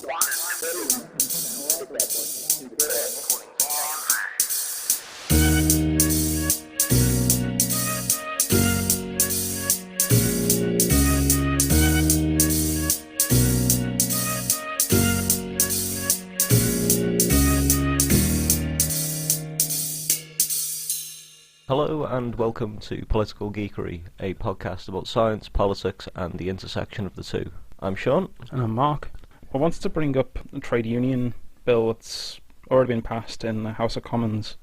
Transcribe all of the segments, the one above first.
Hello and welcome to Political Geekery, a podcast about science, politics and the intersection of the two. I'm Sean. And I'm Mark. I wanted to bring up a trade union bill that's already been passed in the House of Commons.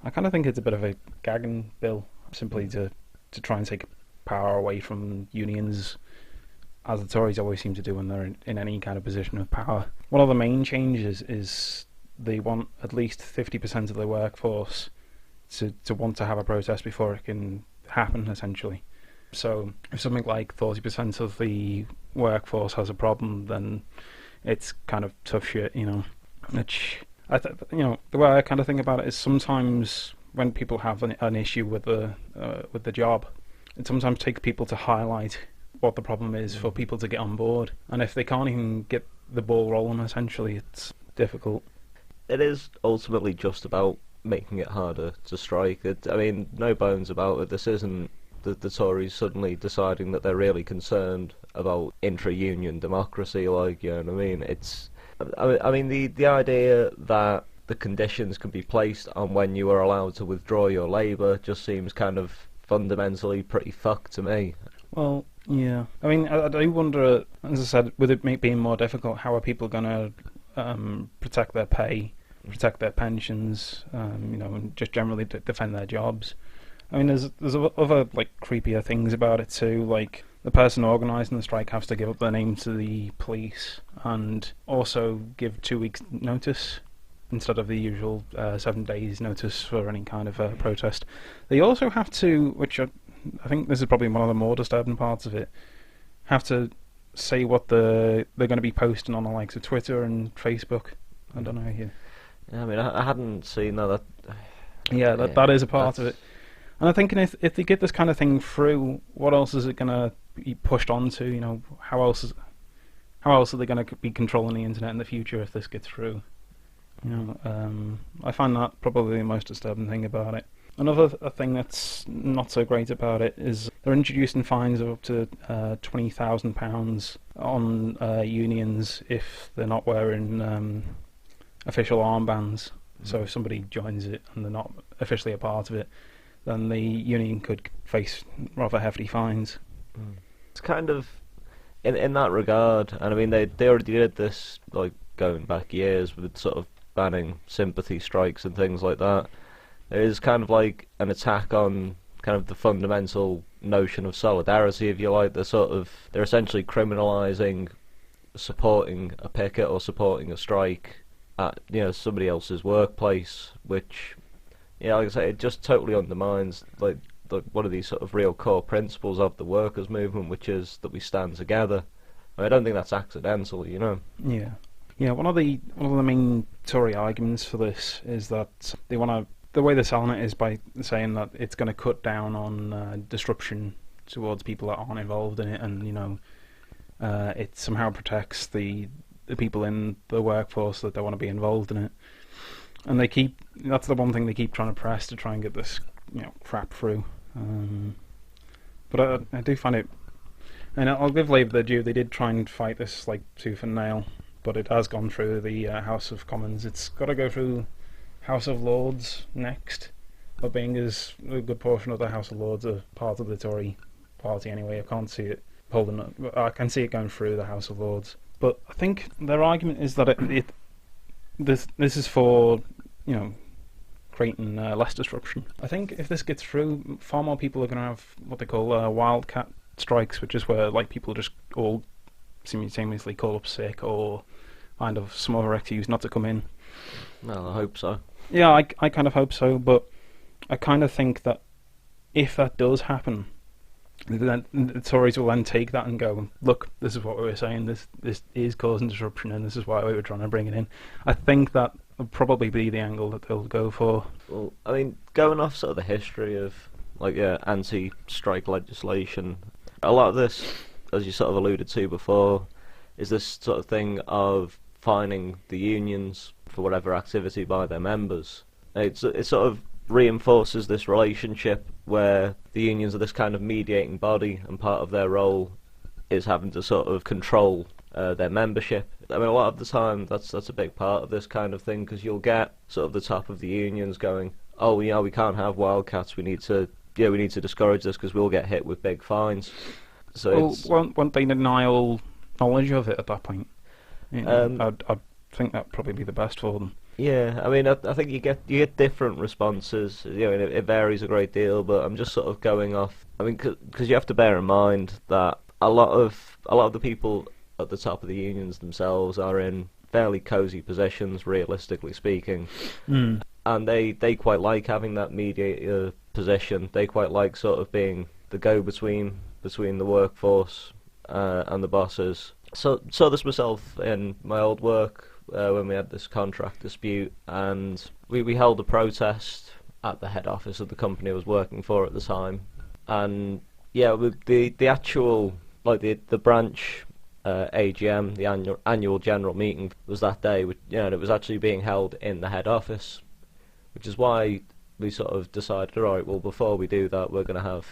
I kind of think it's a bit of a gagging bill, simply to try and take power away from unions, as the Tories always seem to do when they're in any kind of position of power. One of the main changes is they want at least 50% of the workforce to want to have a protest before it can happen, essentially. So if something like 40% of the workforce has a problem, then it's kind of tough shit, you know. Which, the way I kind of think about it is sometimes when people have an issue with the job, it sometimes takes people to highlight what the problem is for people to get on board. And if they can't even get the ball rolling, essentially, it's difficult. It is ultimately just about making it harder to strike. No bones about it. This isn't the Tories suddenly deciding that they're really concerned about intra-union democracy, you know what I mean? The idea that the conditions can be placed on when you are allowed to withdraw your labour just seems kind of fundamentally pretty fucked to me. Well, yeah. I do wonder, as I said, with it being more difficult, how are people going to protect their pay, protect their pensions, and just generally defend their jobs. There's other creepier things about it too. Like the person organising the strike has to give up their name to the police and also give 2 weeks' notice instead of the usual 7 days' notice for any kind of protest. They also have to, which I think this is probably one of the more disturbing parts of it, have to say what they're going to be posting on the likes of Twitter and Facebook. I don't know here. Yeah, I hadn't seen that. That is a part of it. And I'm thinking if they get this kind of thing through, what else is it going to be pushed onto? How else are they going to be controlling the internet in the future if this gets through? I find that probably the most disturbing thing about it. Another thing that's not so great about it is they're introducing fines of up to £20,000 on unions if they're not wearing official armbands. So if somebody joins it and they're not officially a part of it, then the union could face rather hefty fines. It's kind of in that regard, and they already did this going back years with sort of banning sympathy strikes and things like that. It is kind of like an attack on kind of the fundamental notion of solidarity, if you like. They're essentially criminalising supporting a picket or supporting a strike at somebody else's workplace, which like I say, it just totally undermines one of these sort of real core principles of the workers' movement, which is that we stand together. I don't think that's accidental, Yeah, one of the main Tory arguments for this is that they want to. The way they're selling it is by saying that it's going to cut down on disruption towards people that aren't involved in it, and it somehow protects the people in the workforce that don't want to be involved in it. And that's the one thing they keep trying to press to try and get this crap through. But I do find it, and I'll give Labour their due, they did try and fight this tooth and nail, but it has gone through the House of Commons. It's got to go through House of Lords next, but being as a good portion of the House of Lords are part of the Tory party anyway, I can't see it holding up. I can see it going through the House of Lords. But I think their argument is that this is for creating less disruption. I think if this gets through, far more people are going to have what they call Wildcat Strikes, which is where people just all simultaneously call up sick or find some other excuse not to come in. Well, I hope so. Yeah, I kind of hope so, but I kind of think that if that does happen, then the Tories will then take that and go, look, this is what we were saying, this is causing disruption and this is why we were trying to bring it in. I think that will probably be the angle that they'll go for. Well, going off sort of the history of anti-strike legislation, a lot of this, as you sort of alluded to before, is this sort of thing of fining the unions for whatever activity by their members. It sort of reinforces this relationship where the unions are this kind of mediating body, and part of their role is having to sort of control their membership. I mean, a lot of the time that's a big part of this kind of thing, because you'll get sort of the top of the unions going, oh, you know, we can't have wildcats. We need to discourage this because we'll get hit with big fines. So won't they deny all knowledge of it at that point? I'd think that'd probably be the best for them. Yeah, I mean, I think you get different responses. You know, and it varies a great deal. But I'm just sort of going off. I mean, because you have to bear in mind that a lot of the people at the top of the unions themselves are in fairly cozy positions, realistically speaking, and they quite like having that mediator position. They quite like sort of being the go-between between the workforce and the bosses. So saw this myself in my old work when we had this contract dispute, and we held a protest at the head office of the company I was working for at the time. And yeah, with the actual, like, the branch AGM, the annual general meeting, was that day. You know, and it was actually being held in the head office, which is why we sort of decided, all right, well, before we do that, we're going to have,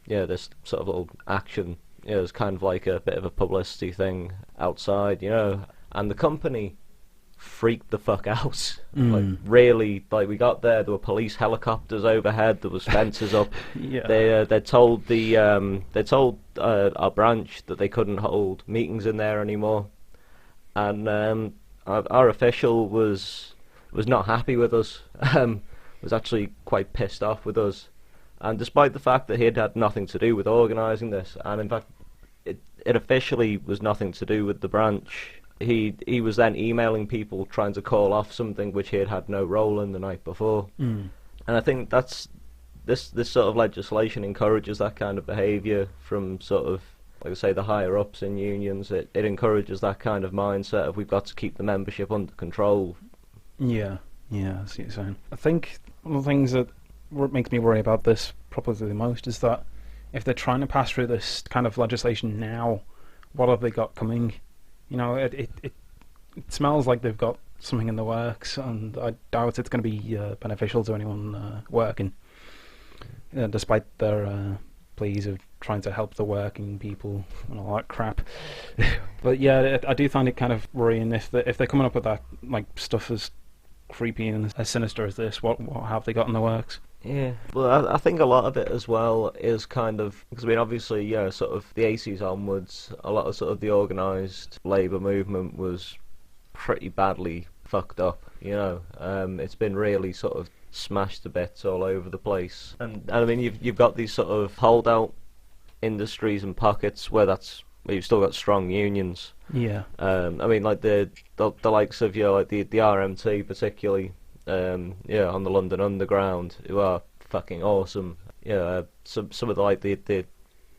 this sort of little action. It's kind of like a bit of a publicity thing outside, and the company freaked the fuck out. Like, really, like, we got there were police helicopters overhead, there was fences up. Yeah. They told our branch that they couldn't hold meetings in there anymore, and our official was not happy with us. Was actually quite pissed off with us, and despite the fact that he had nothing to do with organising this, and in fact it officially was nothing to do with the branch. He was then emailing people trying to call off something which he had no role in the night before. And I think that's this sort of legislation encourages that kind of behaviour from sort of, like I say, the higher ups in unions. It encourages that kind of mindset of we've got to keep the membership under control. Yeah, I see what you're saying. I think one of the things that makes me worry about this probably the most is that if they're trying to pass through this kind of legislation now, what have they got coming? It smells like they've got something in the works, and I doubt it's going to be beneficial to anyone working, despite their pleas of trying to help the working people and all that crap. But yeah, I do find it kind of worrying if they're coming up with that, like, stuff as creepy and as sinister as this. What have they got in the works? Yeah, well, I think a lot of it as well is kind of, because I mean, obviously, sort of the 80s onwards, a lot of sort of the organised labour movement was pretty badly fucked up. It's been really sort of smashed to bits all over the place, and I mean, you've got these sort of holdout industries and pockets where you've still got strong unions. Yeah. I mean, like the likes of like the RMT particularly. On the London Underground, who are fucking awesome. Some of the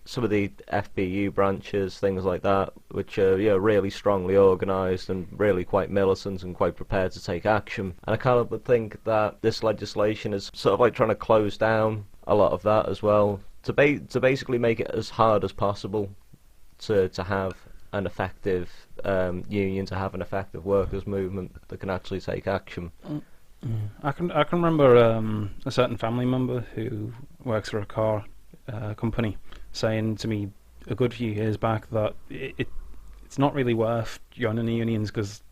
some of the FBU branches, things like that, which are really strongly organised and really quite militant and quite prepared to take action. And I kind of would think that this legislation is sort of like trying to close down a lot of that as well, to basically make it as hard as possible to have an effective union, to have an effective workers' movement that can actually take action. I can remember a certain family member who works for a car company saying to me a good few years back that it's not really worth joining the unions, because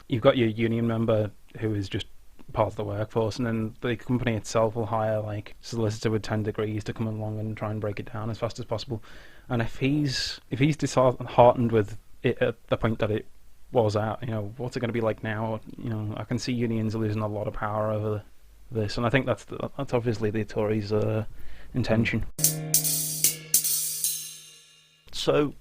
you've got your union member who is just part of the workforce, and then the company itself will hire like a solicitor with 10 degrees to come along and try and break it down as fast as possible. And if he's disheartened with it at the point that it was out, what's it going to be like now? I can see unions losing a lot of power over this, and I think that's obviously the Tories' intention. So,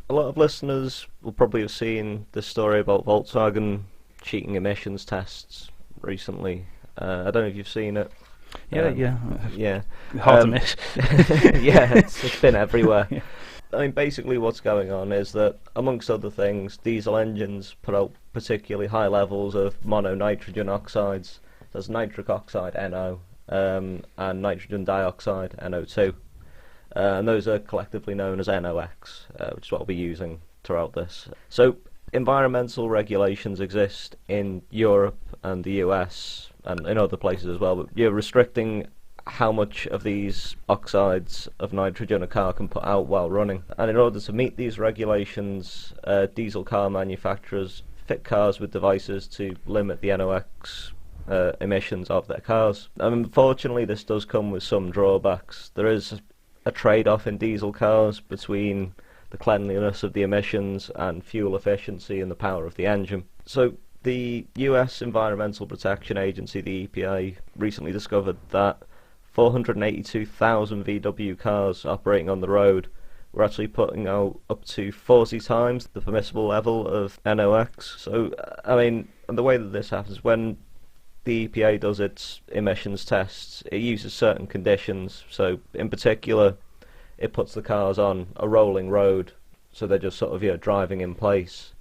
a lot of listeners will probably have seen this story about Volkswagen cheating emissions tests recently. I don't know if you've seen it. Yeah. Hard to miss. Yeah, it's been everywhere. Yeah. I mean, basically what's going on is that, amongst other things, diesel engines put out particularly high levels of mononitrogen oxides. There's nitric oxide, NO, and nitrogen dioxide, NO2. And those are collectively known as NOx, which is what we'll be using throughout this. So environmental regulations exist in Europe and the US and in other places as well, but you're restricting how much of these oxides of nitrogen a car can put out while running. And in order to meet these regulations, diesel car manufacturers fit cars with devices to limit the NOx emissions of their cars. Unfortunately, this does come with some drawbacks. There is a trade-off in diesel cars between the cleanliness of the emissions and fuel efficiency and the power of the engine. So the US Environmental Protection Agency, the EPA, recently discovered that 482,000 VW cars operating on the road were actually putting out up to 40 times the permissible level of NOx. So, and the way that this happens, when the EPA does its emissions tests, it uses certain conditions. So, in particular, it puts the cars on a rolling road, so they're just sort of driving in place,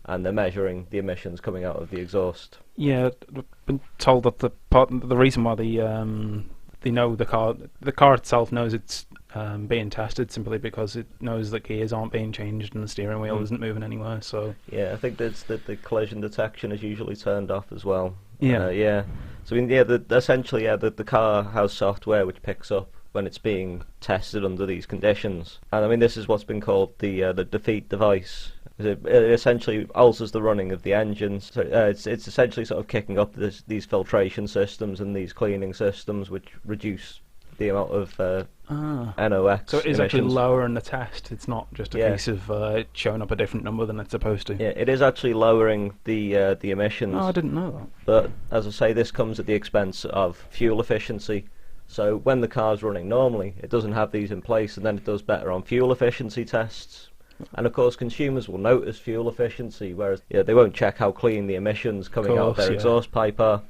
and they're measuring the emissions coming out of the exhaust. Yeah, I've been told that the reason why they know the car itself knows it's being tested simply because it knows the gears aren't being changed and the steering wheel isn't moving anywhere. So yeah, I think that's that the collision detection is usually turned off as well. Yeah, yeah. So essentially, the car has software which picks up when it's being tested under these conditions, and this is what's been called the defeat device. It essentially alters the running of the engines. So it's essentially sort of kicking up these filtration systems and these cleaning systems, which reduce the amount of NOx. So it is emissions. actually lower in the test. It's not just a case of showing up a different number than it's supposed to. Yeah, it is actually lowering the emissions. Oh, I didn't know that. But as I say, this comes at the expense of fuel efficiency. So when the car's running normally, it doesn't have these in place, and then it does better on fuel efficiency tests. And of course, consumers will notice fuel efficiency, whereas they won't check how clean the emissions coming out of their exhaust pipe are.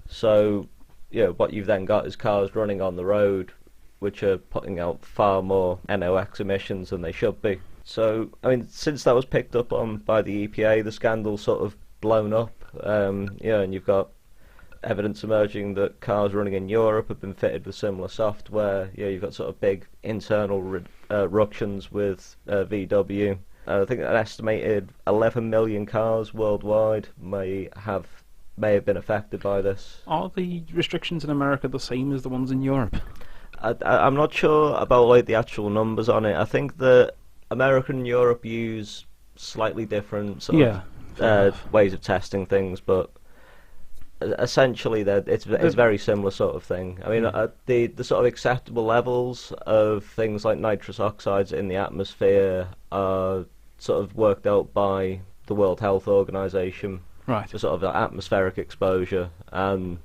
So, what you've then got is cars running on the road, which are putting out far more NOx emissions than they should be. So, since that was picked up on by the EPA, the scandal's sort of blown up. And you've got evidence emerging that cars running in Europe have been fitted with similar software. You've got sort of big internal ructions with VW. I think an estimated 11 million cars worldwide may have been affected by this. Are the restrictions in America the same as the ones in Europe? I'm not sure about the actual numbers on it. I think that America and Europe use slightly different sort of ways of testing things, but essentially it's very similar sort of thing. The sort of acceptable levels of things like nitrous oxides in the atmosphere are sort of worked out by the World Health Organization, right? For sort of atmospheric exposure, and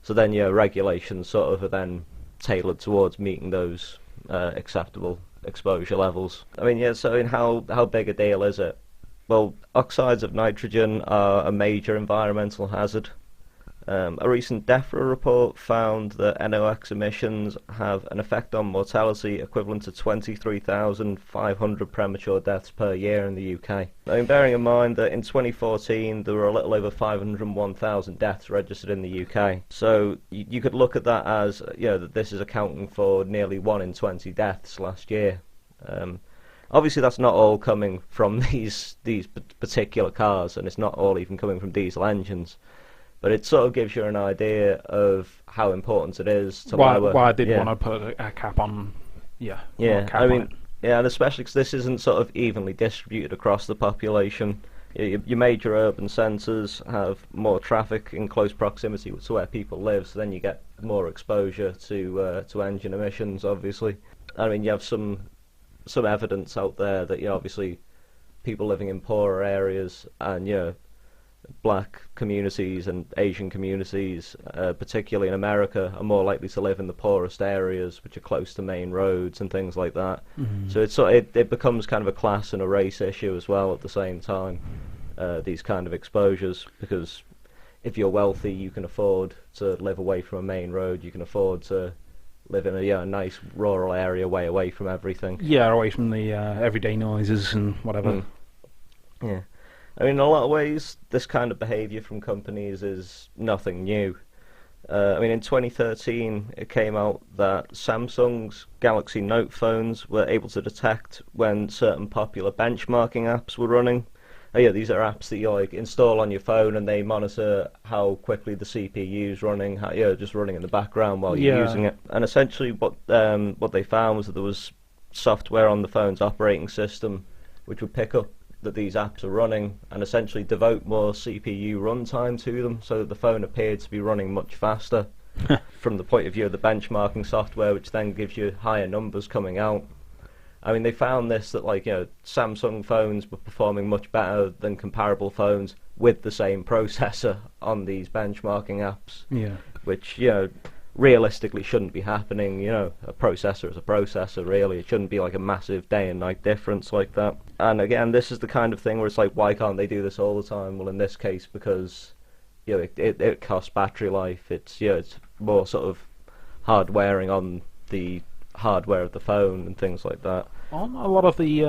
so then regulations sort of are then tailored towards meeting those acceptable exposure levels. How big a deal is it? Well, oxides of nitrogen are a major environmental hazard. A recent DEFRA report found that NOx emissions have an effect on mortality equivalent to 23,500 premature deaths per year in the UK. Bearing in mind that in 2014 there were a little over 501,000 deaths registered in the UK. So you could look at that as, that this is accounting for nearly 1 in 20 deaths last year. Obviously that's not all coming from these particular cars, and it's not all even coming from diesel engines. But it sort of gives you an idea of how important it is to lower. Why I did want to put a cap on. Yeah. And especially because this isn't sort of evenly distributed across the population. Your major urban centres have more traffic in close proximity to where people live, so then you get more exposure to engine emissions. Obviously, you have some evidence out there that obviously people living in poorer areas and black communities and Asian communities, particularly in America, are more likely to live in the poorest areas, which are close to main roads and things like that. Mm-hmm. So it becomes kind of a class and a race issue as well at the same time, these kind of exposures, because if you're wealthy, you can afford to live away from a main road, you can afford to live in a nice rural area way away from everything. Yeah, away from the everyday noises and whatever. Yeah. In a lot of ways, this kind of behaviour from companies is nothing new. I mean, in 2013, it came out that Samsung's Galaxy Note phones were able to detect when certain popular benchmarking apps were running. Oh yeah, these are apps that you like install on your phone, and they monitor how quickly the CPU is running, how, just running in the background while you're using it. And essentially, what they found was that there was software on the phone's operating system which would pick up that these apps are running and essentially devote more CPU runtime to them, so that the phone appeared to be running much faster from the point of view of the benchmarking software, which then gives you higher numbers coming out. I mean, they found this, that Samsung phones were performing much better than comparable phones with the same processor on these benchmarking apps. Yeah. Which, realistically shouldn't be happening. A processor is a processor, really. It shouldn't be like a massive day and night difference like that. And again, this is the kind of thing where it's like, why can't they do this all the time? Well, in this case, because it costs battery life. It's it's more sort of hard wearing on the hardware of the phone and things like that. On a lot of the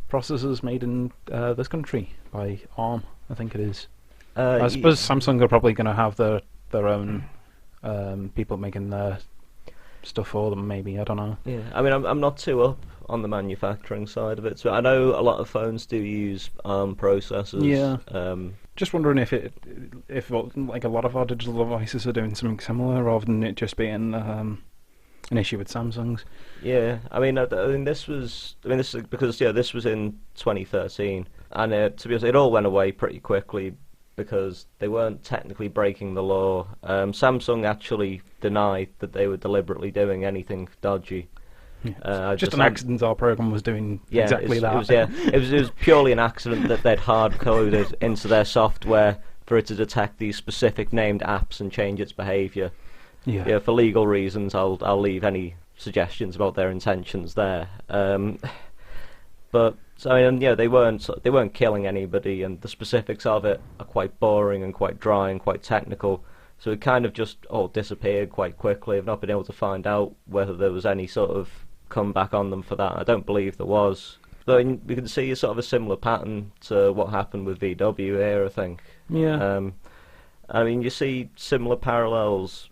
processors made in this country by ARM, I think it is. I suppose Samsung are probably going to have their own people making their stuff for them, maybe. I don't know. Yeah, I mean, I'm not too up on the manufacturing side of it, so I know a lot of phones do use ARM processors. Yeah. Just wondering if like a lot of our digital devices are doing something similar, rather than it just being an issue with Samsung's. Yeah, I mean, this is because this was in 2013, and to be honest, it all went away pretty quickly because they weren't technically breaking the law. Samsung actually denied that they were deliberately doing anything dodgy. Yeah, just an accident. Our program was doing exactly that. It was purely an accident that they'd hard coded into their software for it to detect these specific named apps and change its behaviour. Yeah, for legal reasons, I'll leave any suggestions about their intentions there. But so, I mean, they weren't killing anybody, and the specifics of it are quite boring and quite dry and quite technical. So it kind of just all disappeared quite quickly. I've not been able to find out whether there was any sort of comeback on them for that. I don't believe there was. But we can see a sort of a similar pattern to what happened with VW here, I think. Yeah. I mean, you see similar parallels,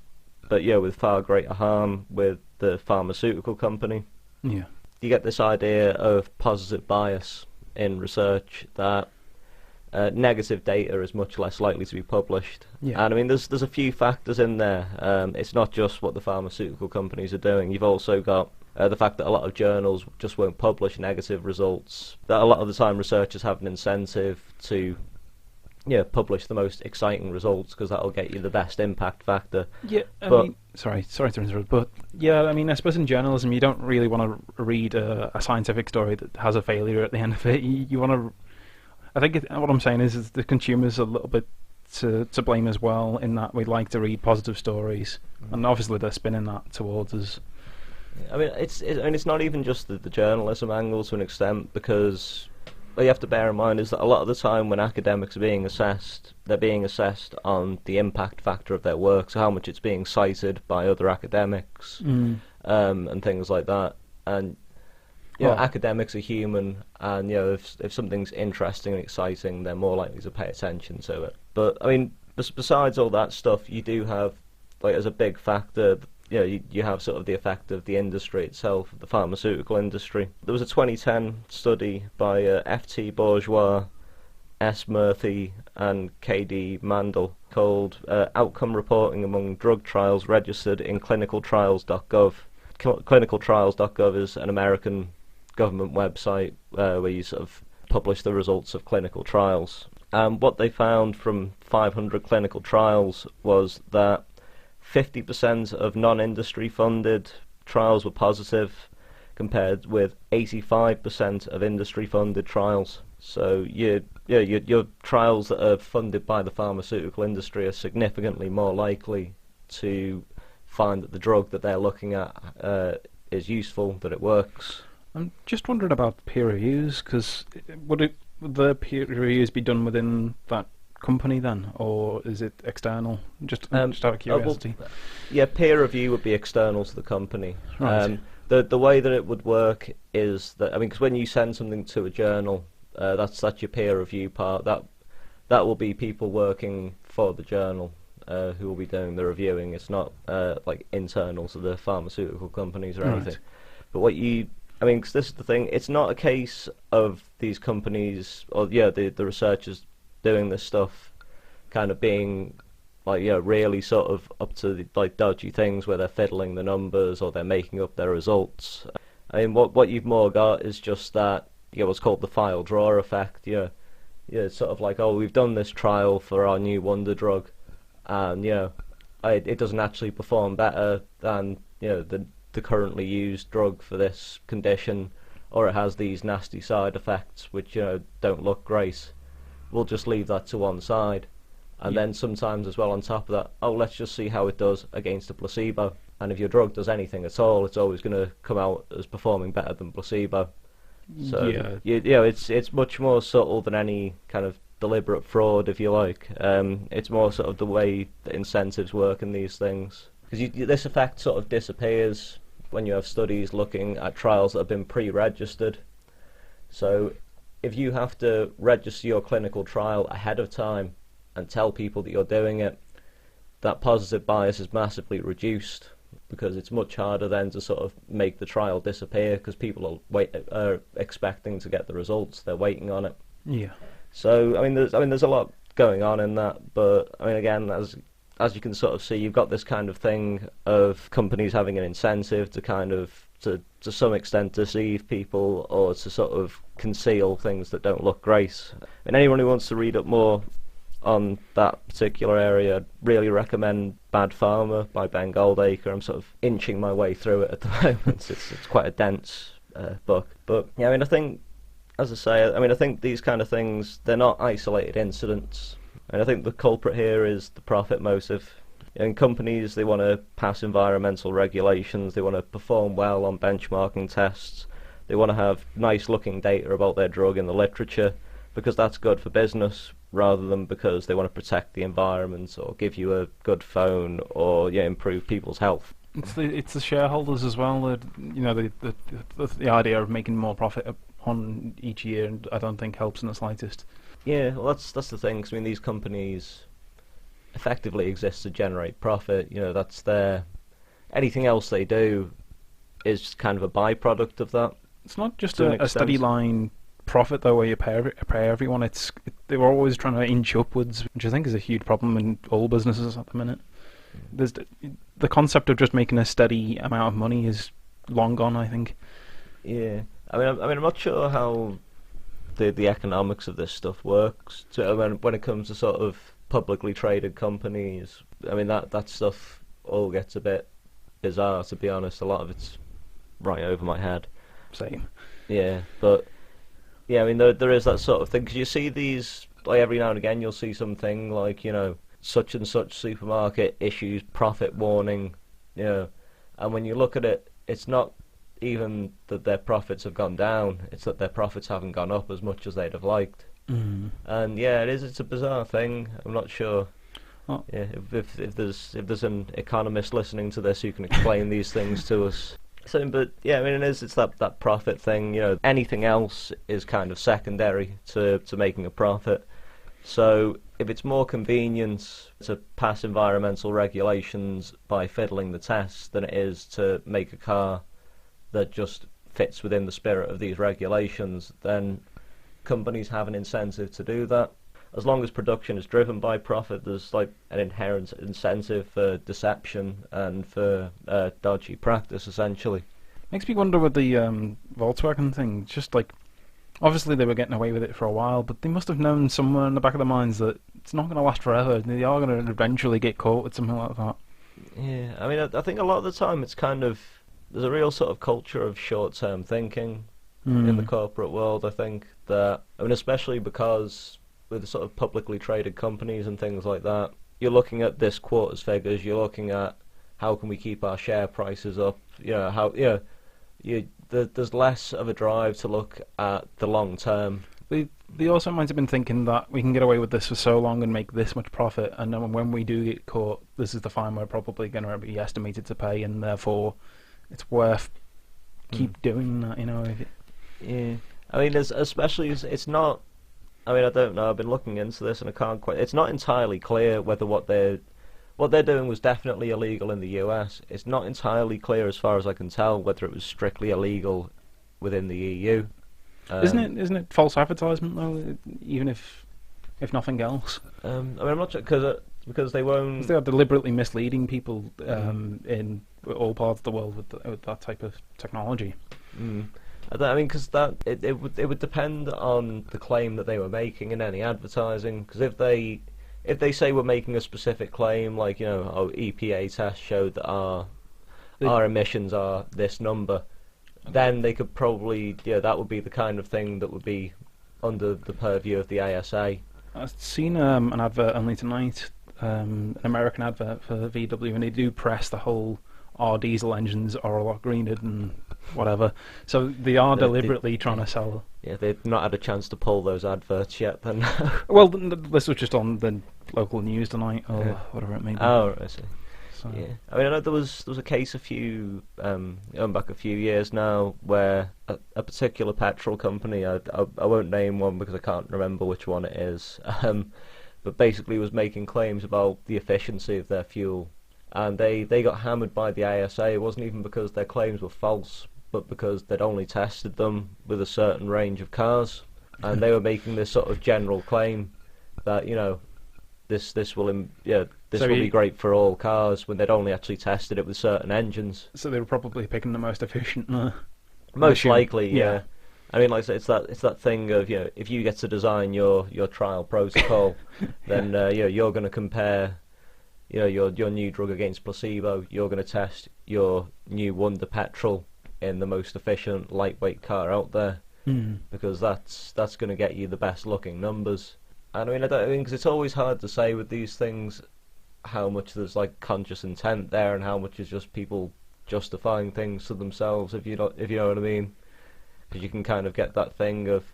but with far greater harm with the pharmaceutical company. Yeah. You get this idea of positive bias in research, that negative data is much less likely to be published. Yeah. And I mean, there's a few factors in there. It's not just what the pharmaceutical companies are doing. You've also got the fact that a lot of journals just won't publish negative results. That a lot of the time researchers have an incentive to publish the most exciting results because that'll get you the best impact factor. Yeah, I mean, sorry to interrupt, but I mean, I suppose in journalism you don't really want to read a scientific story that has a failure at the end of it. You want to. I think what I'm saying is the consumers a little bit to blame as well, in that we like to read positive stories, and obviously they're spinning that towards us. I mean, it's not even just the journalism angle to an extent, because what you have to bear in mind is that a lot of the time when academics are being assessed, they're being assessed on the impact factor of their work, so how much it's being cited by other academics, and things like that. And academics are human, and if something's interesting and exciting, they're more likely to pay attention to it. But I mean, besides all that stuff, you do have, like, as a big factor, you have sort of the effect of the industry itself, the pharmaceutical industry. There was a 2010 study by F.T. Bourgeois, S. Murthy, and K.D. Mandel called Outcome Reporting Among Drug Trials Registered in clinicaltrials.gov. Clinicaltrials.gov is an American government website where you sort of publish the results of clinical trials. What they found from 500 clinical trials was that 50% of non-industry funded trials were positive, compared with 85% of industry funded trials. So your trials that are funded by the pharmaceutical industry are significantly more likely to find that the drug that they're looking at is useful, that it works. I'm just wondering about peer reviews, because would the peer reviews be done within that company then, or is it external? Just out of curiosity. Peer review would be external to the company. Right. The way that it would work is that, I mean, because when you send something to a journal, that's your peer review part. That will be people working for the journal. who will be doing the reviewing. It's not like internal to the pharmaceutical companies or anything. But I mean, 'cause this is the thing, it's not a case of these companies, or the researchers doing this stuff kind of being like, really sort of up to the, like, dodgy things where they're fiddling the numbers or they're making up their results. I mean, what you've more got is just that, what's called the file drawer effect. It's sort of like, oh, we've done this trial for our new wonder drug, and it doesn't actually perform better than the currently used drug for this condition, or it has these nasty side effects which don't look great. We'll just leave that to one side. And then sometimes as well on top of that, oh, let's just see how it does against a placebo. And if your drug does anything at all, it's always going to come out as performing better than placebo. So it's much more subtle than any kind of deliberate fraud, if you like. It's more sort of the way that incentives work in these things. Because this effect sort of disappears when you have studies looking at trials that have been pre-registered. So if you have to register your clinical trial ahead of time and tell people that you're doing it, that positive bias is massively reduced, because it's much harder then to sort of make the trial disappear, because people are expecting to get the results. They're waiting on it. Yeah. So I mean, there's a lot going on in that, but I mean, again, as you can sort of see, you've got this kind of thing of companies having an incentive to kind of to some extent deceive people, or to sort of conceal things that don't look great. And anyone who wants to read up more on that particular area, I'd really recommend Bad Pharma by Ben Goldacre. I'm sort of inching my way through it at the moment. It's quite a dense book. But yeah, I mean, I think, as I say, I think these kind of things, they're not isolated incidents. And I think the culprit here is the profit motive. And companies, they want to pass environmental regulations, they want to perform well on benchmarking tests, they want to have nice looking data about their drug in the literature, because that's good for business, rather than because they want to protect the environment or give you a good phone or improve people's health. It's the shareholders as well. That the idea of making more profit on each year, I don't think helps in the slightest. Yeah, well, that's the thing. 'Cause, I mean, these companies effectively exist to generate profit. That's their. Anything else they do is kind of a byproduct of that. It's not just a steady line profit though, where you pay everyone. They were always trying to inch upwards, which I think is a huge problem in all businesses at the minute. There's the concept of just making a steady amount of money is long gone, I think. Yeah, I mean, I'm not sure how the economics of this stuff works. So, when it comes to sort of publicly traded companies, I mean that stuff all gets a bit bizarre, to be honest. A lot of it's right over my head. Same. Yeah, but. Yeah, I mean, there is that sort of thing, because you see these, like, every now and again you'll see something like, such and such supermarket issues profit warning, and when you look at it, it's not even that their profits have gone down, it's that their profits haven't gone up as much as they'd have liked. And yeah, it's a bizarre thing. I'm not sure. Oh. Yeah, if there's an economist listening to this who can explain these things to us. So, but yeah, I mean, it's that profit thing. Anything else is kind of secondary to making a profit. So if it's more convenient to pass environmental regulations by fiddling the tests than it is to make a car that just fits within the spirit of these regulations, then companies have an incentive to do that. As long as production is driven by profit, there's like an inherent incentive for deception and for dodgy practice, essentially. Makes me wonder with the Volkswagen thing. Just like, obviously they were getting away with it for a while, but they must have known somewhere in the back of their minds that it's not going to last forever. They are going to eventually get caught with something like that. Yeah, I mean, I think a lot of the time it's kind of, there's a real sort of culture of short-term thinking in the corporate world, I think. Especially because with the sort of publicly traded companies and things like that, you're looking at this quarter's figures, you're looking at how can we keep our share prices up, there's less of a drive to look at the long term. They also might have been thinking that we can get away with this for so long and make this much profit, and then when we do get caught, this is the fine we're probably going to be estimated to pay, and therefore it's worth keep doing that, Yeah, I mean, it's not. I mean, I don't know. I've been looking into this, and I can't quite. It's not entirely clear whether what they're what they're doing was definitely illegal in the US. It's not entirely clear, as far as I can tell, whether it was strictly illegal within the EU. Isn't it false advertisement though? Even if nothing else. I mean, I'm not sure because they won't. They are deliberately misleading people in all parts of the world with that type of technology. Mm. I mean, because it would depend on the claim that they were making in any advertising. Because if they say we're making a specific claim, like, you know, oh, EPA tests showed that our emissions are this number, then they could probably, that would be the kind of thing that would be under the purview of the ASA. I've seen an advert only tonight, an American advert for VW, and they do press the whole our diesel engines are a lot greener and whatever. So they are deliberately trying to sell. Yeah, they've not had a chance to pull those adverts yet. Then. Well, this was just on the local news tonight, or whatever it may be. Oh, I see. So. Yeah, I mean, I know there was a case going back a few years now, where a particular petrol company, I won't name one because I can't remember which one it is, but basically was making claims about the efficiency of their fuel, and they got hammered by the ASA. It wasn't even because their claims were false, but because they'd only tested them with a certain range of cars, and they were making this sort of general claim that, you know, this will be great for all cars, when they'd only actually tested it with certain engines. So they were probably picking the most efficient. Most likely, yeah. I mean, like I said, it's that thing of, you know, if you get to design your trial protocol, then you're going to compare, you know, your new drug against placebo. You're going to test your new Wonder petrol in the most efficient lightweight car out there, because that's going to get you the best looking numbers. And I mean, because it's always hard to say with these things how much there's like conscious intent there and how much is just people justifying things to themselves, if you know what I mean. Because you can kind of get that thing of,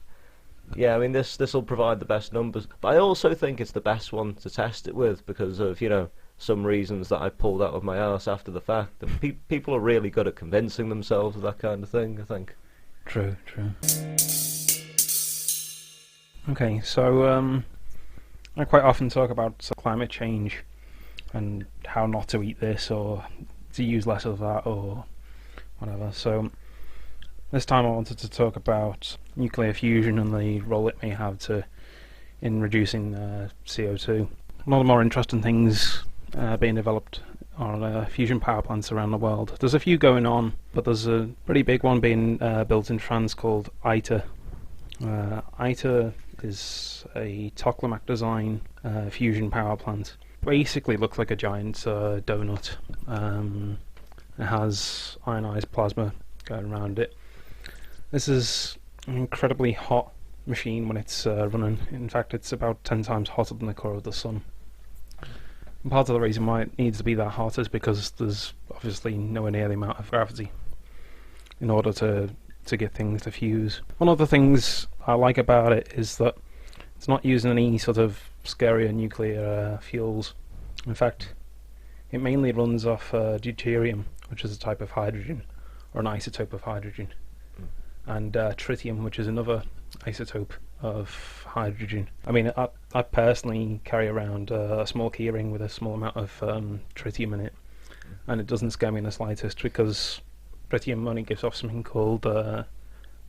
yeah, I mean, this will provide the best numbers, but I also think it's the best one to test it with because of, you know, some reasons that I pulled out of my arse after the fact. And people are really good at convincing themselves of that kind of thing, I think. True. Okay, so I quite often talk about climate change and how not to eat this or to use less of that or whatever. So this time I wanted to talk about nuclear fusion and the role it may have in reducing CO2. One of the more interesting things being developed are fusion power plants around the world. There's a few going on, but there's a pretty big one being built in France called ITER. ITER is a tokamak design fusion power plant. Basically looks like a giant donut. It has ionized plasma going around it. This is an incredibly hot machine when it's running. In fact, it's about 10 times hotter than the core of the sun. And part of the reason why it needs to be that hot is because there's obviously nowhere near the amount of gravity in order to get things to fuse. One of the things I like about it is that it's not using any sort of scarier nuclear fuels. In fact, it mainly runs off deuterium, which is a type of hydrogen, or an isotope of hydrogen, and tritium, which is another isotope of hydrogen. I mean, I personally carry around a small keyring with a small amount of tritium in it, and it doesn't scare me in the slightest because tritium only gives off something called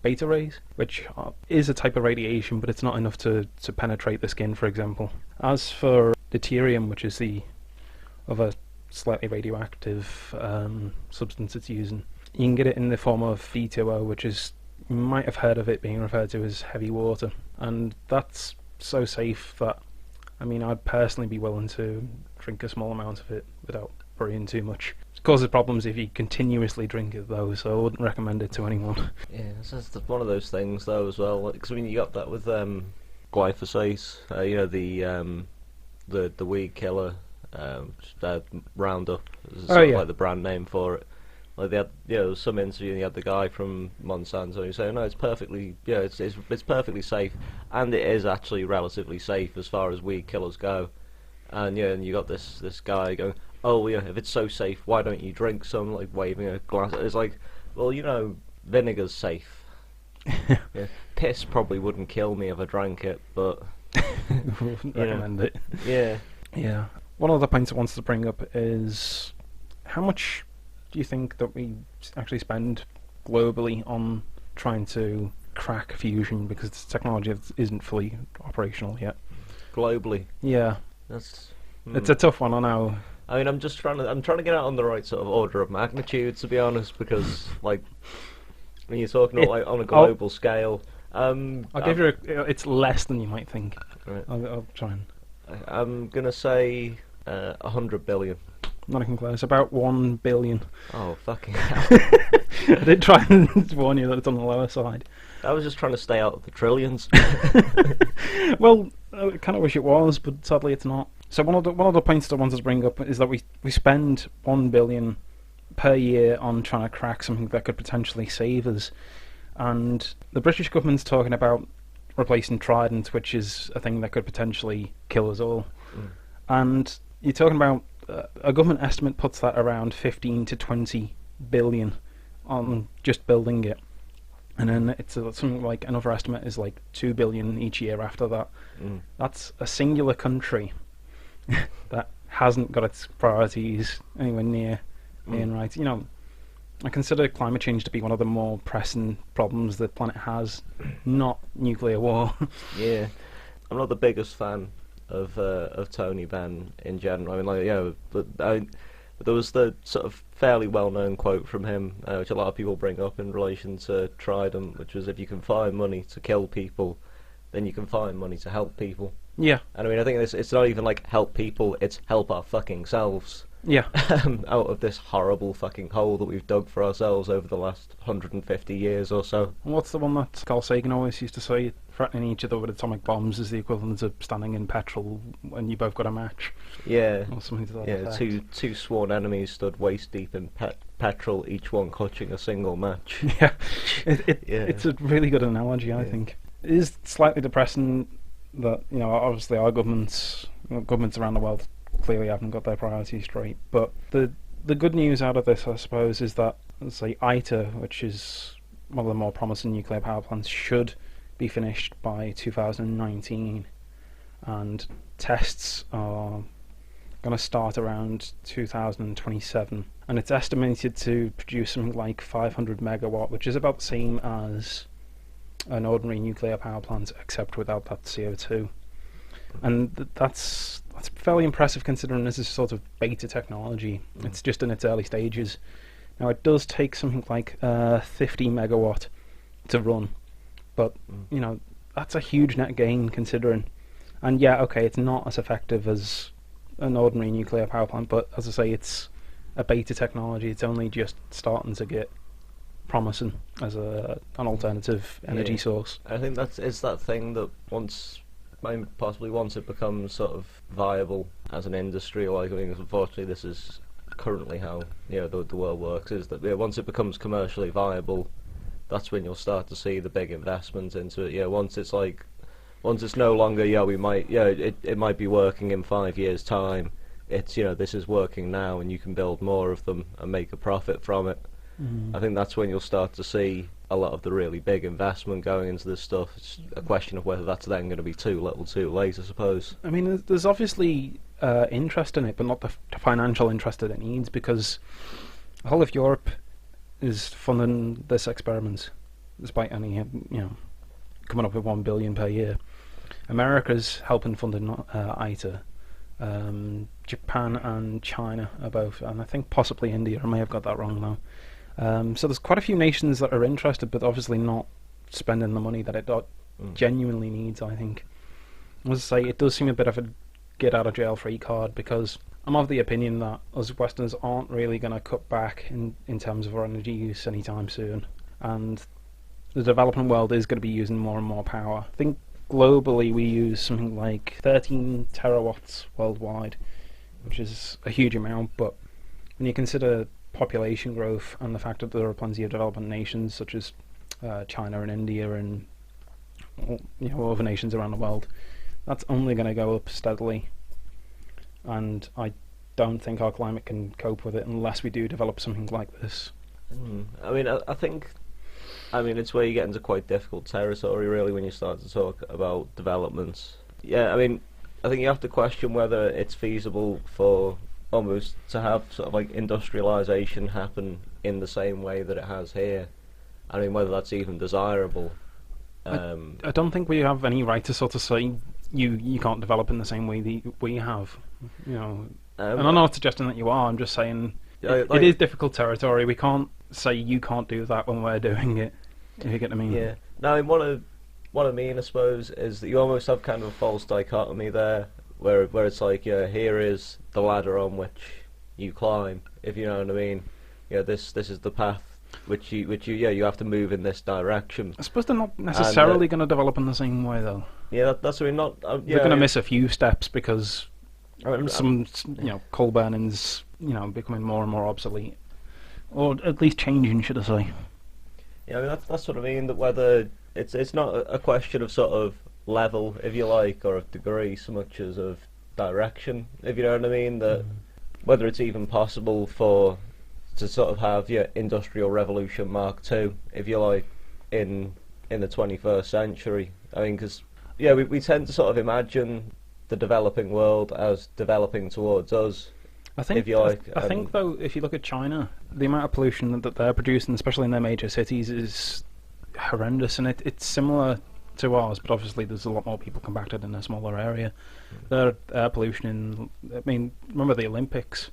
beta rays, which is a type of radiation, but it's not enough to penetrate the skin, for example. As for deuterium, which is the other slightly radioactive substance it's using, you can get it in the form of V2O, which is, you might have heard of it being referred to as heavy water, and that's so safe that, I mean, I'd personally be willing to drink a small amount of it without worrying too much. It causes problems if you continuously drink it though, so I wouldn't recommend it to anyone. Yeah, it's just one of those things though as well, because I mean, you got that with glyphosate, you know, the weed killer, Roundup is sort of like the brand name for it. Like they had, you know, some interview and you had the guy from Monsanto who said, no, it's perfectly, yeah, it's perfectly safe, and it is actually relatively safe as far as weed killers go. And yeah, and you got this guy going, oh yeah, if it's so safe, why don't you drink some? Like waving a glass. It's like, well, you know, vinegar's safe. Yeah. Piss probably wouldn't kill me if I drank it, but wouldn't recommend it. Yeah. Yeah. One of the points I wanted to bring up is how much do you think that we actually spend globally on trying to crack fusion, because the technology isn't fully operational yet? Globally, Yeah, that's. it's a tough one, I know. I mean, I'm trying to get out on the right sort of order of magnitude, to be honest, because like when you're talking about, like on a global scale, I'll give you it's less than you might think. Right. I'll try and. I'm gonna say 100 billion. Not even close. About 1 billion. Oh fucking hell! I did try and warn you that it's on the lower side. I was just trying to stay out of the trillions. Well, I kind of wish it was, but sadly it's not. So one of the points that I wanted to bring up is that we spend 1 billion per year on trying to crack something that could potentially save us, and the British government's talking about replacing Trident, which is a thing that could potentially kill us all. And you're talking about a government estimate puts that around 15 to 20 billion on just building it. And then it's something like another estimate is like 2 billion each year after that. That's a singular country that hasn't got its priorities anywhere near being right. You know, I consider climate change to be one of the more pressing problems the planet has, not nuclear war. Yeah, I'm not the biggest fan of Tony Benn in general. I mean, like, yeah, but there was the sort of fairly well-known quote from him, which a lot of people bring up in relation to Trident, which was, if you can find money to kill people, then you can find money to help people. Yeah. And I mean, I think it's not even like help people, it's help our fucking selves. Yeah. Out of this horrible fucking hole that we've dug for ourselves over the last 150 years or so. And what's the one that Carl Sagan always used to say? Threatening each other with atomic bombs is the equivalent of standing in petrol when you both got a match. Yeah. Or something to that Yeah, effect. two sworn enemies stood waist deep in petrol, each one clutching a single match. Yeah. Yeah. It's a really good analogy, I think. It is slightly depressing that, you know, obviously our governments around the world clearly haven't got their priorities straight. But the good news out of this, I suppose, is that, let's say, ITER, which is one of the more promising nuclear power plants, should be finished by 2019, and tests are going to start around 2027, and it's estimated to produce something like 500 megawatt, which is about the same as an ordinary nuclear power plant, except without that CO2. And that's fairly impressive, considering this is sort of beta technology. It's just in its early stages. Now, it does take something like 50 megawatt to run, but you know, that's a huge net gain considering. And yeah, okay, it's not as effective as an ordinary nuclear power plant, but as I say, it's a beta technology. It's only just starting to get promising as an alternative energy source. I think it's that thing that possibly once it becomes sort of viable as an industry, like, I mean, unfortunately this is currently how, you know, the world works, is that, yeah, once it becomes commercially viable, that's when you'll start to see the big investment into it. Yeah, once it's no longer, it might be working in 5 years' time. It's, you know, this is working now, and you can build more of them and make a profit from it. I think that's when you'll start to see a lot of the really big investment going into this stuff. It's a question of whether that's then going to be too little, too late, I suppose. I mean, there's obviously interest in it, but not the financial interest that it needs, because the whole of Europe is funding this experiment, despite only, you know, coming up with 1 billion per year. America's helping funding ITER. Japan and China are both, and I think possibly India. I may have got that wrong though. So there's quite a few nations that are interested, but obviously not spending the money that it genuinely needs, I think. As I say, it does seem a bit of a get-out-of-jail-free card, because I'm of the opinion that us Westerners aren't really going to cut back in terms of our energy use anytime soon, and the developing world is going to be using more and more power. I think globally we use something like 13 terawatts worldwide, which is a huge amount, but when you consider population growth and the fact that there are plenty of developing nations such as China and India and, you know, other nations around the world, that's only going to go up steadily, and I don't think our climate can cope with it unless we do develop something like this. I mean, I think, it's where you get into quite difficult territory, really, when you start to talk about developments. Yeah, I mean, I think you have to question whether it's feasible for almost to have sort of like industrialization happen in the same way that it has here. I mean, whether that's even desirable. I don't think we have any right to sort of say you can't develop in the same way that we have. You know, and I'm not suggesting that you are. I'm just saying it is difficult territory. We can't say you can't do that when we're doing it. If you get what I mean. Yeah. No, I mean, what I mean, I suppose, is that you almost have kind of a false dichotomy there, where it's like, yeah, here is the ladder on which you climb, if you know what I mean. Yeah, this is the path which you you have to move in this direction. I suppose they're not necessarily going to develop in the same way, though. Yeah, that's what I mean. Not they're going to miss a few steps because some coal burning's becoming more and more obsolete, or at least changing, should I say? Yeah, I mean, that's what I mean. That whether it's not a question of sort of level, if you like, or of degree, so much as of direction, if you know what I mean. That whether it's even possible to sort of have Industrial Revolution Mark II, if you like, in the 21st century. I mean, because we tend to sort of imagine the developing world as developing towards us. I think, if you like, I think though, if you look at China, the amount of pollution that they're producing, especially in their major cities, is horrendous, and it's similar to ours, but obviously there's a lot more people compacted in a smaller area. Their air pollution, I mean, remember the Olympics?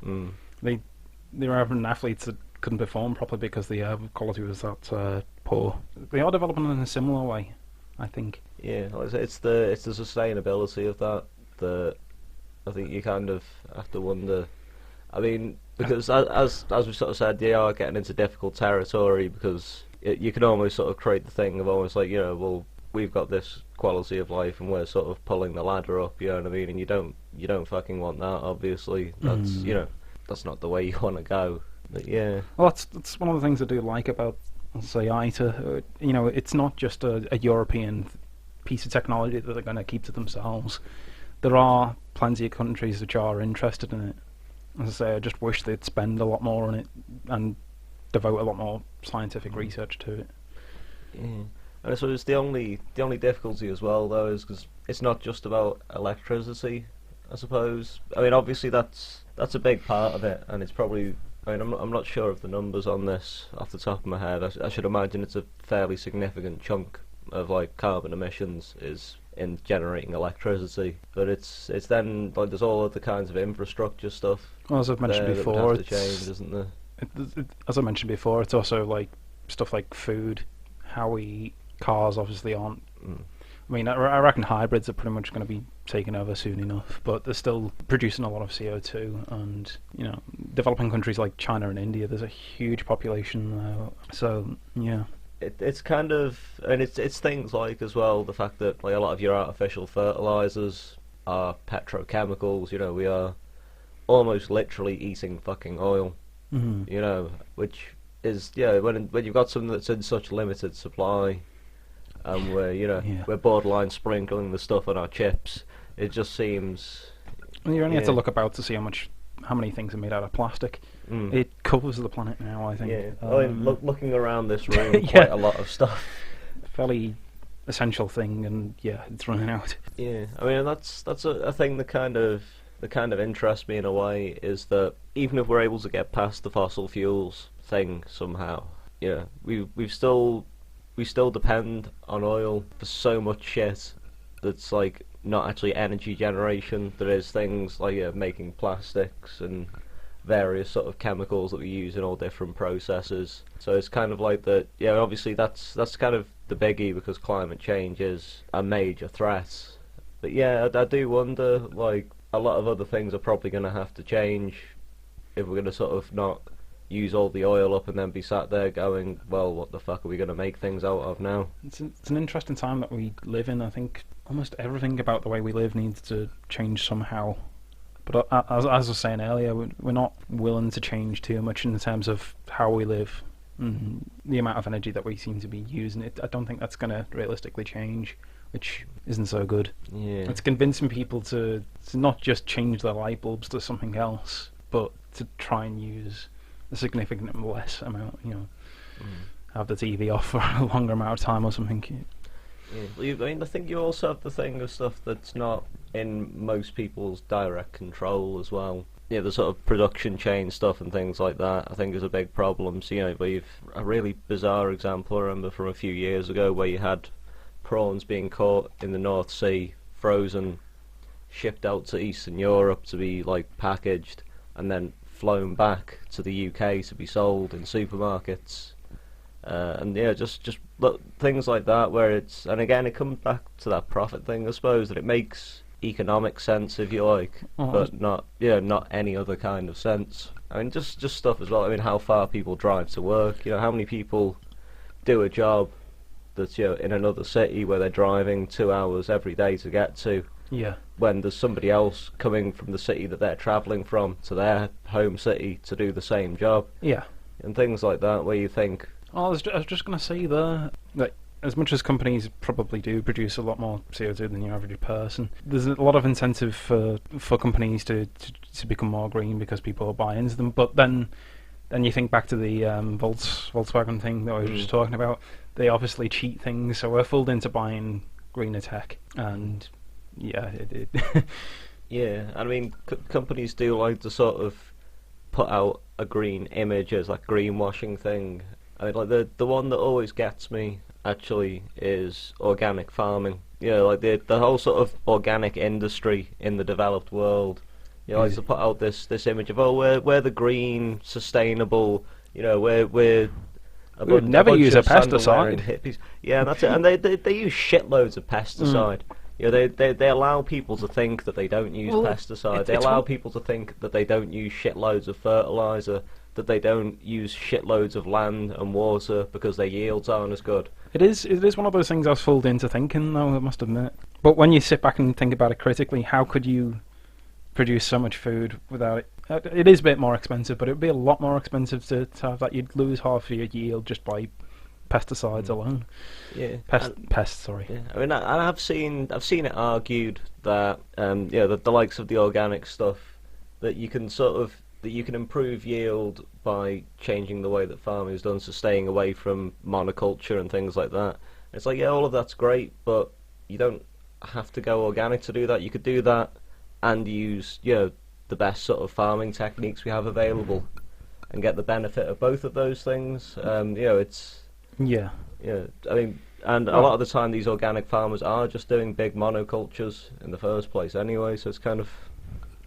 They were having athletes that couldn't perform properly because the air quality was that poor. They are developing in a similar way, I think. Yeah, it's the sustainability of that I think you kind of have to wonder. I mean, because as we sort of said, they are getting into difficult territory, because you can almost sort of create the thing of almost like, well, we've got this quality of life and we're sort of pulling the ladder up, you know what I mean? And you don't fucking want that, obviously. That's that's not the way you want to go. But yeah. Well, that's one of the things I do like about, say, ITA. It's not just a European piece of technology that they're going to keep to themselves. There are plenty of countries which are interested in it. As I say, I just wish they'd spend a lot more on it and devote a lot more scientific research to it. Yeah. And I suppose the only difficulty as well, though, is because it's not just about electricity, I suppose. I mean, obviously that's a big part of it, and it's probably. I mean, I'm not sure of the numbers on this off the top of my head. I should imagine it's a fairly significant chunk of like carbon emissions is in generating electricity, but it's then like there's all other kinds of infrastructure stuff. Well, as I've mentioned before, it's change, isn't there? As I mentioned before, it's also like stuff like food, how we eat. Cars obviously aren't. I mean, I reckon hybrids are pretty much going to be taken over soon enough, but they're still producing a lot of CO2. And developing countries like China and India, there's a huge population there. So yeah. It's kind of, and it's things like as well the fact that like a lot of your artificial fertilizers are petrochemicals. We are almost literally eating fucking oil. Which is when you've got something that's in such limited supply, and we're borderline sprinkling the stuff on our chips. It just seems. And you only have to look about to see how many things are made out of plastic. It covers the planet now, I think. Yeah, looking around this room, quite a lot of stuff. Fairly essential thing, and it's running out. Yeah, I mean, that's a thing that kind of interests me in a way, is that even if we're able to get past the fossil fuels thing somehow, we still depend on oil for so much shit that's like not actually energy generation. There is things like making plastics and various sort of chemicals that we use in all different processes. So it's kind of like that. Obviously that's kind of the biggie, because climate change is a major threat. But I do wonder, like, a lot of other things are probably going to have to change if we're going to sort of not use all the oil up and then be sat there going, well, what the fuck are we going to make things out of now? It's an interesting time that we live in. I think almost everything about the way we live needs to change somehow. But as I was saying earlier, we're not willing to change too much in terms of how we live. The amount of energy that we seem to be using, I don't think that's going to realistically change, which isn't so good. Yeah. It's convincing people to not just change their light bulbs to something else, but to try and use a significant less amount, have the TV off for a longer amount of time or something. Yeah. I mean, I think you also have the thing of stuff that's not in most people's direct control as well. Yeah, the sort of production chain stuff and things like that, I think, is a big problem. So, we've a really bizarre example, I remember, from a few years ago, where you had prawns being caught in the North Sea, frozen, shipped out to Eastern Europe to be, like, packaged, and then flown back to the UK to be sold in supermarkets. And yeah, just look, things like that, where it's, and again, it comes back to that profit thing, I suppose, that it makes economic sense, if you like, but not any other kind of sense. I mean, just stuff as well. I mean, how far people drive to work. How many people do a job that's in another city where they're driving 2 hours every day to get to. Yeah. When there's somebody else coming from the city that they're travelling from to their home city to do the same job. Yeah. And things like that, where you think. Oh, I was just going to say there, like, as much as companies probably do produce a lot more CO2 than your average person, there's a lot of incentive for companies to become more green because people are buying into them. But then you think back to the Volkswagen thing that I was just talking about. They obviously cheat things, so we're fooled into buying greener tech. And yeah, yeah, I mean, companies do like to sort of put out a green image as like greenwashing thing. I mean, like the one that always gets me actually is organic farming. Like the whole sort of organic industry in the developed world. Likes to put out this image of, we're the green, sustainable. We're we would never use a pesticide. Hippies. Yeah, that's it. And they use shitloads of pesticide. They allow people to think that they don't use pesticide. They allow people to think that they don't use shitloads of fertilizer, that they don't use shitloads of land and water because their yields aren't as good. It is one of those things I was fooled into thinking, though, I must admit. But when you sit back and think about it critically, how could you produce so much food without it? It is a bit more expensive, but it would be a lot more expensive to have that. You'd lose half of your yield just by pesticides alone. Yeah, pests. Sorry. Yeah. I mean, I've seen it argued that that the likes of the organic stuff, that you can improve yield by changing the way that farming is done, so staying away from monoculture and things like that. It's like, all of that's great, but you don't have to go organic to do that. You could do that and use the best sort of farming techniques we have available and get the benefit of both of those things. It's I mean, and a lot of the time these organic farmers are just doing big monocultures in the first place anyway, so it's kind of,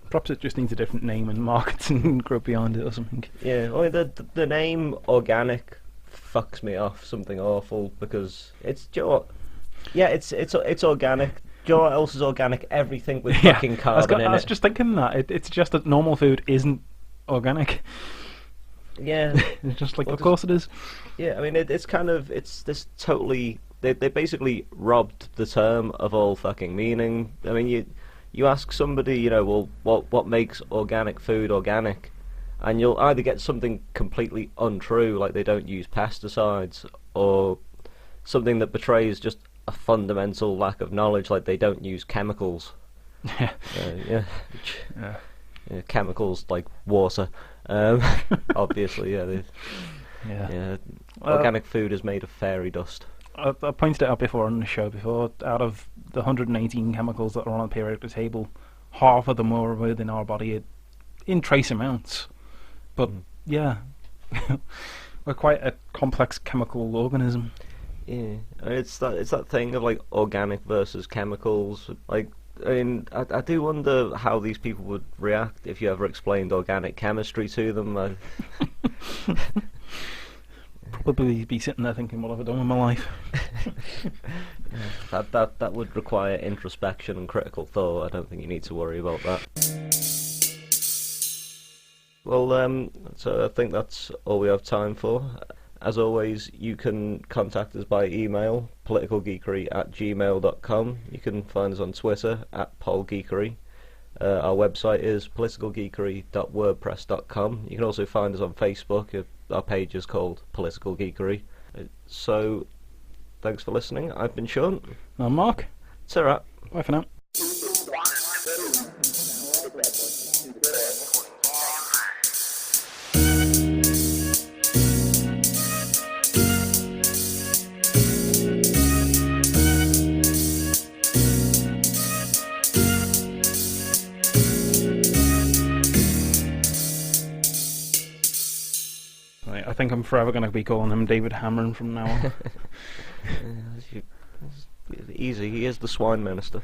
perhaps it just needs a different name and marketing group behind it or something. Yeah, I mean, the name organic fucks me off something awful, because it's it's organic. Do you know what else is organic? Everything with fucking carbon in it. I was just thinking that. It's just that normal food isn't organic. Yeah. It's just like, of course it is. Yeah, I mean, it's kind of, it's this totally, they basically robbed the term of all fucking meaning. I mean, you ask somebody, what makes organic food organic? And you'll either get something completely untrue, like they don't use pesticides, or something that betrays just a fundamental lack of knowledge, like they don't use chemicals. Chemicals like water. Obviously, organic food is made of fairy dust. I pointed it out before on the show before. Out of the 118 chemicals that are on the periodic table, half of them are within our body in trace amounts. But we're quite a complex chemical organism. Yeah, it's that thing of like organic versus chemicals. Like, I mean, I do wonder how these people would react if you ever explained organic chemistry to them. Probably be sitting there thinking, what have I done with my life? That would require introspection and critical thought. I don't think you need to worry about that. Well, so I think that's all we have time for. As always, you can contact us by email, politicalgeekery@gmail.com. You can find us on Twitter @polgeekery. Our website is politicalgeekery.wordpress.com. You can also find us on Facebook. Our page is called Political Geekery. So, thanks for listening. I've been Sean. I'm Mark. Ta-ra. Bye for now. I think I'm forever going to be calling him David Cameron from now on. Easy, he is the swine minister.